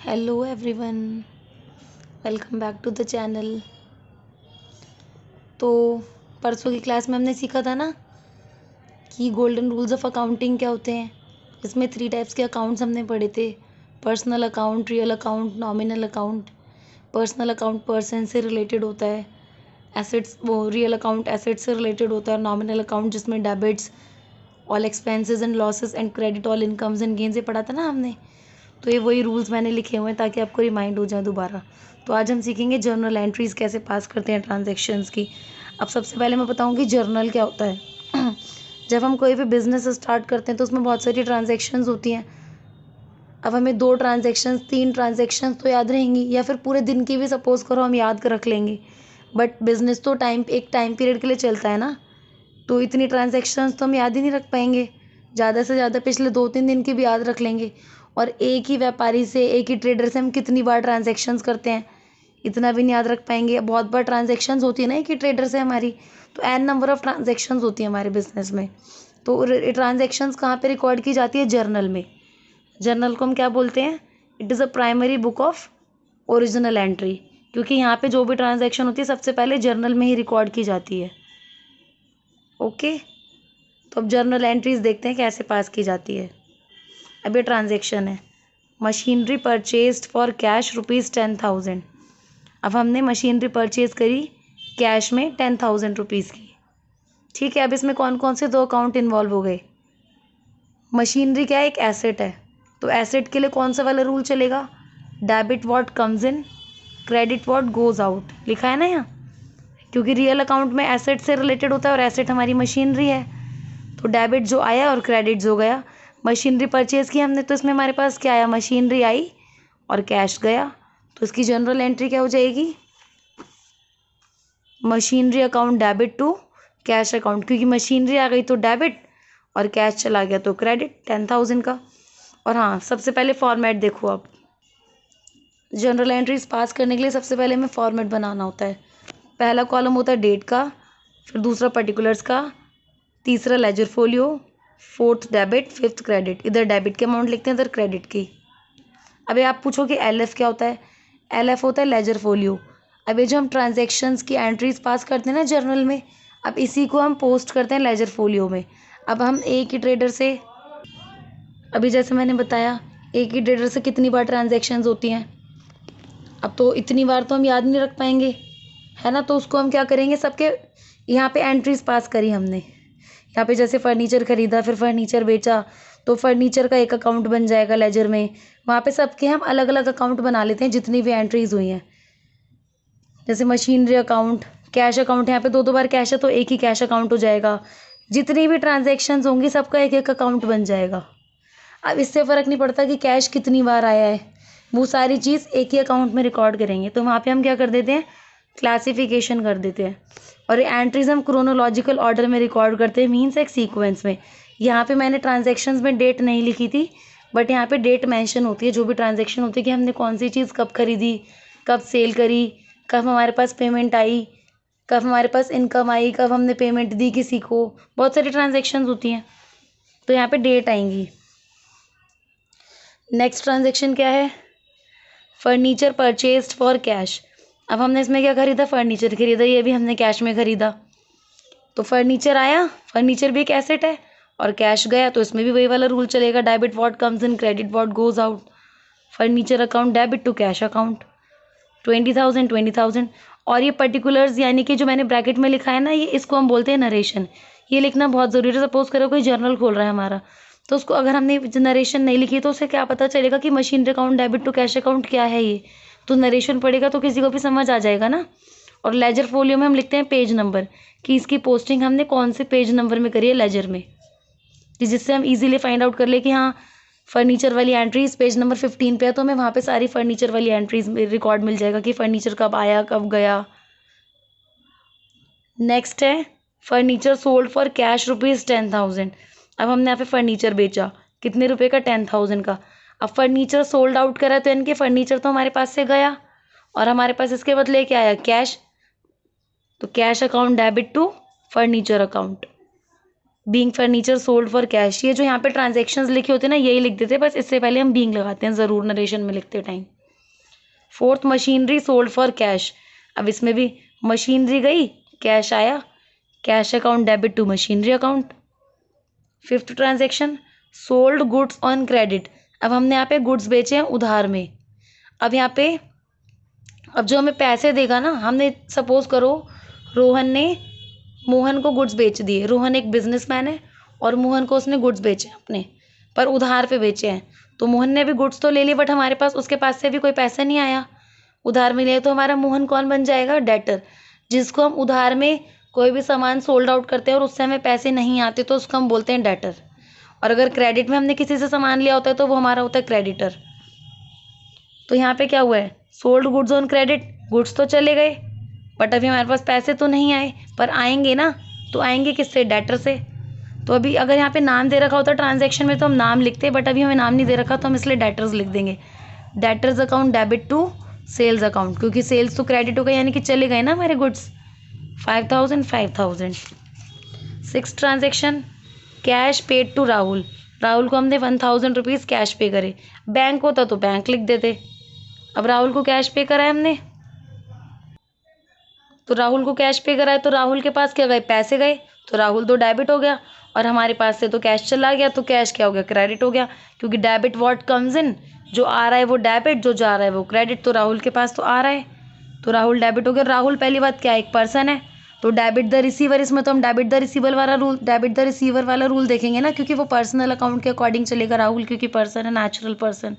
Hello everyone, welcome back to the channel. तो परसों की क्लास में हमने सीखा था ना कि गोल्डन रूल्स ऑफ अकाउंटिंग क्या होते हैं। इसमें 3 टाइप्स के अकाउंट्स हमने पढ़े थे। Personal account, real account, nominal account. Personal account person से रिलेटेड होता है, एसेट्स वो रियल अकाउंट एसेट्स से रिलेटेड होता है, और नॉमिनल अकाउंट जिसमें debits all expenses and losses and credit all incomes and gains, ये पढ़ा था ना हमने। तो ये वही रूल्स मैंने लिखे हुए हैं ताकि आपको रिमाइंड हो जाए दोबारा। तो आज हम सीखेंगे जर्नल एंट्रीज कैसे पास करते हैं ट्रांजैक्शंस की। अब सबसे पहले मैं बताऊंगी जर्नल क्या होता है। जब हम कोई भी बिजनेस स्टार्ट करते हैं तो उसमें बहुत सारी ट्रांजैक्शंस होती हैं। अब हमें 2 ट्रांजैक्शंस 3 ट्रांजैक्शंस तो याद रहेंगी, या फिर पूरे दिन की भी सपोज करो हम याद कर रख लेंगे। बट बिजनेस तो एक टाइम पीरियड के लिए चलता है ना, तो इतनी ट्रांजैक्शंस तो हम याद ही नहीं रख पाएंगे। ज़्यादा से ज़्यादा पिछले 2-3 दिन की भी याद रख लेंगे। और एक ही व्यापारी से, एक ही ट्रेडर से हम कितनी बार ट्रांजैक्शंस करते हैं, इतना भी नहीं याद रख पाएंगे। बहुत बार ट्रांजैक्शंस होती है ना एक ही ट्रेडर से हमारी, तो एन नंबर ऑफ ट्रांजैक्शंस होती है हमारे बिजनेस में। तो ट्रांजैक्शंस कहाँ पे रिकॉर्ड की जाती है? जर्नल में। जर्नल को हम क्या बोलते हैं? It is a primary book of original entry, क्योंकि यहाँ पे जो भी ट्रांजैक्शन होती है सबसे पहले जर्नल में ही रिकॉर्ड की जाती है। ओके, तो अब जर्नल एंट्रीज देखते हैं कैसे पास की जाती है। अब ये ट्रांजैक्शन है, मशीनरी परचेज्ड फॉर कैश ₹10,000। अब हमने मशीनरी परचेज करी कैश में 10,000 रुपीज़ की। ठीक है, अब इसमें कौन कौन से 2 अकाउंट इन्वॉल्व हो गए? मशीनरी क्या है? एक एसेट है, तो एसेट के लिए कौन सा वाला रूल चलेगा? Debit what comes in, credit what goes out, लिखा है ना यहाँ। क्योंकि रियल अकाउंट में एसेट से रिलेटेड होता है और एसेट हमारी मशीनरी है, तो डेबिट जो आया और क्रेडिट जो गया। मशीनरी परचेज की हमने, तो इसमें हमारे पास क्या आया? मशीनरी आई और कैश गया, तो इसकी जनरल एंट्री क्या हो जाएगी? Machinery account debit to cash account, क्योंकि मशीनरी आ गई तो डेबिट और कैश चला गया तो क्रेडिट 10,000 का। और हाँ, सबसे पहले फॉर्मेट देखो। आप जनरल एंट्रीज पास करने के लिए सबसे पहले हमें फॉर्मेट बनाना होता है। पहला कॉलम होता है डेट का, फिर दूसरा पर्टिकुलर्स का, तीसरा ledger folio, fourth debit, fifth credit. इधर डेबिट के अमाउंट लिखते हैं, इधर क्रेडिट की। अभी आप पूछो कि LF क्या होता है? LF होता है लेजर फोलियो। अब ये जो हम ट्रांजैक्शंस की एंट्रीज पास करते हैं ना जर्नल में, अब इसी को हम पोस्ट करते हैं लेजर फोलियो में। अब हम एक ही ट्रेडर से, अभी जैसे मैंने बताया, एक ही ट्रेडर से कितनी बार ट्रांजैक्शंस होती हैं। अब तो इतनी बार तो हम याद नहीं रख पाएंगे, है ना। तो उसको हम क्या करेंगे, सबके यहाँ पे एंट्रीज पास करी हमने। यहाँ पे जैसे फर्नीचर खरीदा, फिर फर्नीचर बेचा, तो फर्नीचर का एक अकाउंट बन जाएगा लेजर में। वहाँ पे सबके हम अलग अलग अकाउंट बना लेते हैं जितनी भी एंट्रीज हुई हैं। जैसे मशीनरी अकाउंट, कैश अकाउंट, यहाँ पे 2-2 बार कैश है तो एक ही कैश अकाउंट हो जाएगा। जितनी भी ट्रांजैक्शंस होंगी सबका एक एक अकाउंट बन जाएगा। अब इससे फ़र्क नहीं पड़ता कि कैश कितनी बार आया है, वो सारी चीज़ एक ही अकाउंट में रिकॉर्ड करेंगे। तो वहाँ पे हम क्या कर देते हैं? क्लासिफिकेशन कर देते हैं। और ये एंट्रीज हम क्रोनोलॉजिकल ऑर्डर में रिकॉर्ड करते हैं, मीन्स एक सीक्वेंस में। यहाँ पे मैंने ट्रांजैक्शंस में डेट नहीं लिखी थी, बट यहाँ पे डेट मेंशन होती है जो भी ट्रांजैक्शन होती है, कि हमने कौन सी चीज़ कब खरीदी, कब सेल करी, कब हमारे पास पेमेंट आई, कब हमारे पास इनकम आई, कब हमने पेमेंट दी किसी को। बहुत सारी ट्रांजैक्शंस होती हैं, तो यहाँ पे डेट आएंगी। नेक्स्ट ट्रांजैक्शन क्या है? Furniture purchased for cash. अब हमने इसमें क्या खरीदा? फर्नीचर खरीदा, ये भी हमने कैश में खरीदा। तो फर्नीचर आया, फर्नीचर भी एक एसेट है, और कैश गया, तो इसमें भी वही वाला रूल चलेगा, debit what comes in, credit what goes out. Furniture account debit to cash account, 20,000। और ये पर्टिकुलर्स यानी कि जो मैंने ब्रैकेट में लिखा है ना, ये इसको हम बोलते हैं नरेशन। ये लिखना बहुत ज़रूरी है। सपोज करो कोई जर्नल खोल रहा है हमारा, तो उसको अगर हमने नरेशन नहीं लिखी तो उसे क्या पता चलेगा कि machinery account debit to cash account क्या है ये। तो नरेशन पड़ेगा तो किसी को भी समझ आ जाएगा ना। और लेजर फोलियो में हम लिखते हैं पेज नंबर, कि इसकी पोस्टिंग हमने कौन से पेज नंबर में करी है लेजर में, कि जिससे हम इजीली फाइंड आउट कर ले कि हाँ फर्नीचर वाली एंट्रीज पेज नंबर 15 पे है, तो हमें वहाँ पे सारी फर्नीचर वाली एंट्रीज में रिकॉर्ड मिल जाएगा कि फर्नीचर कब आया कब गया। नेक्स्ट है फर्नीचर सोल्ड फॉर कैश ₹10,000। अब हमने यहाँ पे फर्नीचर बेचा, कितने रुपए का? 10,000 का। अब फर्नीचर सोल्ड आउट करा, तो इनके फर्नीचर तो हमारे पास से गया, और हमारे पास इसके बदले क्या आया? कैश। तो cash account debit to furniture account, being furniture sold for cash. ये जो यहाँ पे ट्रांजैक्शंस लिखे होते हैं ना, यही लिख देते हैं, बस इससे पहले हम बीइंग लगाते हैं ज़रूर नरेशन में लिखते time. Fourth machinery sold for cash. अब इसमें भी मशीनरी गई, कैश आया, cash account debit to machinery account. Fifth transaction sold goods on credit. अब हमने यहाँ पे गुड्स बेचे हैं उधार में। अब यहाँ पे अब जो हमें पैसे देगा ना, हमने सपोज करो रोहन ने मोहन को गुड्स बेच दिए। रोहन एक बिजनेसमैन है और मोहन को उसने गुड्स बेचे अपने, पर उधार पे बेचे हैं। तो मोहन ने भी गुड्स तो ले लिए, बट हमारे पास उसके पास से भी कोई पैसा नहीं आया, उधार में लिया। तो हमारा मोहन कौन बन जाएगा? डेटर। जिसको हम उधार में कोई भी सामान सोल्ड आउट करते हैं और उससे हमें पैसे नहीं आते तो उसको हम बोलते हैं डेटर। और अगर क्रेडिट में हमने किसी से सामान लिया होता है तो वो हमारा होता है क्रेडिटर। तो यहाँ पे क्या हुआ है? Sold goods on credit. Goods तो चले गए बट अभी हमारे पास पैसे तो नहीं आए, पर आएंगे ना। तो आएंगे किससे? डेटर से। तो अभी अगर यहाँ पे नाम दे रखा होता ट्रांजैक्शन में तो हम नाम लिखते, बट अभी हमें नाम नहीं दे रखा तो हम इसलिए डेटर्स लिख देंगे। Debtors account debit to sales account, क्योंकि सेल्स तो क्रेडिट हो गए, यानी कि चले गए ना हमारे goods. 5,000। Six transaction cash paid to Rahul. Rahul को हमने 1,000 रुपीज़ कैश पे करे। बैंक होता तो बैंक लिख देते। अब राहुल को कैश पे करा है हमने, तो राहुल को कैश पे करा है तो राहुल के पास क्या गए? पैसे गए। तो राहुल तो डेबिट हो गया और हमारे पास से तो कैश चला गया, तो कैश क्या हो गया? क्रेडिट हो गया। क्योंकि डेबिट व्हाट कम्स इन, जो आ रहा है वो डेबिट, जो जा रहा है वो क्रेडिट। तो राहुल के पास तो आ रहा है, तो राहुल डेबिट हो गया। राहुल पहली बात क्या है? एक पर्सन है, तो डेबिट द रिसीवर। इसमें तो हम डेबिट द रिसीवर वाला रूल देखेंगे ना, क्योंकि वो पर्सनल अकाउंट के अकॉर्डिंग चलेगा राहुल, क्योंकि पर्सन है, नेचुरल पर्सन।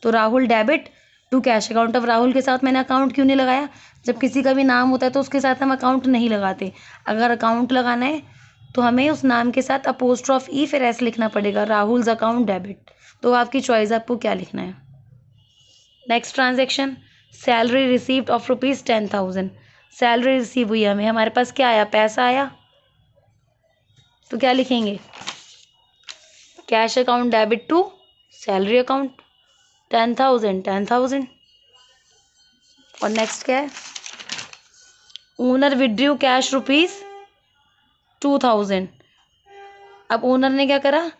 तो Rahul debit to cash account. अब राहुल के साथ मैंने अकाउंट क्यों नहीं लगाया? जब किसी का भी नाम होता है तो उसके साथ हम अकाउंट नहीं लगाते। अगर अकाउंट लगाना है तो हमें उस नाम के साथ अपोस्ट्रोफ ई फिर एस लिखना पड़ेगा, राहुल्स अकाउंट डेबिट। तो आपकी चॉइस, आपको क्या लिखना है। Next transaction salary received of ₹10,000। Salary receive हुई हमें, हमारे पास क्या आया? पैसा आया। तो क्या लिखेंगे? Cash account debit to salary account. 10,000। और नेक्स्ट क्या है? Owner withdrew cash ₹2,000। अब ओनर ने क्या करा?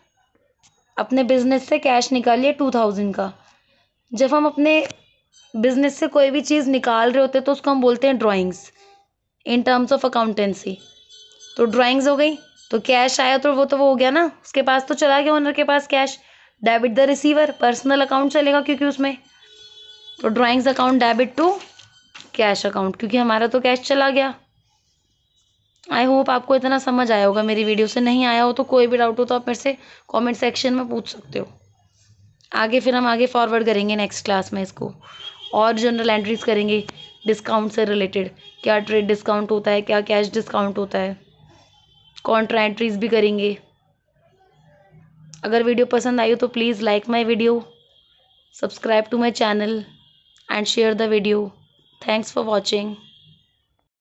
अपने बिजनेस से कैश निकाल लिया 2,000 का। जब हम अपने बिजनेस से कोई भी चीज़ निकाल रहे होते तो उसको हम बोलते हैं drawings in terms of accountancy. तो ड्राइंग्स हो गई, तो कैश आया तो वो हो गया ना, उसके पास तो चला गया ओनर के पास cash. Debit the receiver, personal account चलेगा क्योंकि उसमें। तो drawings account debit to cash account, क्योंकि हमारा तो कैश चला गया। आई होप आपको इतना समझ आया होगा मेरी वीडियो से। नहीं आया हो तो कोई भी डाउट हो तो आप मेरे से कमेंट सेक्शन में पूछ सकते हो। आगे फिर हम आगे फॉरवर्ड करेंगे नेक्स्ट क्लास में इसको, और जनरल एंट्रीज करेंगे डिस्काउंट से रिलेटेड। क्या ट्रेड डिस्काउंट होता है, क्या कैश डिस्काउंट होता है, कॉन्ट्रा एंट्रीज भी करेंगे। अगर वीडियो पसंद आई हो तो please like my video, subscribe to my channel and share the video. Thanks for watching.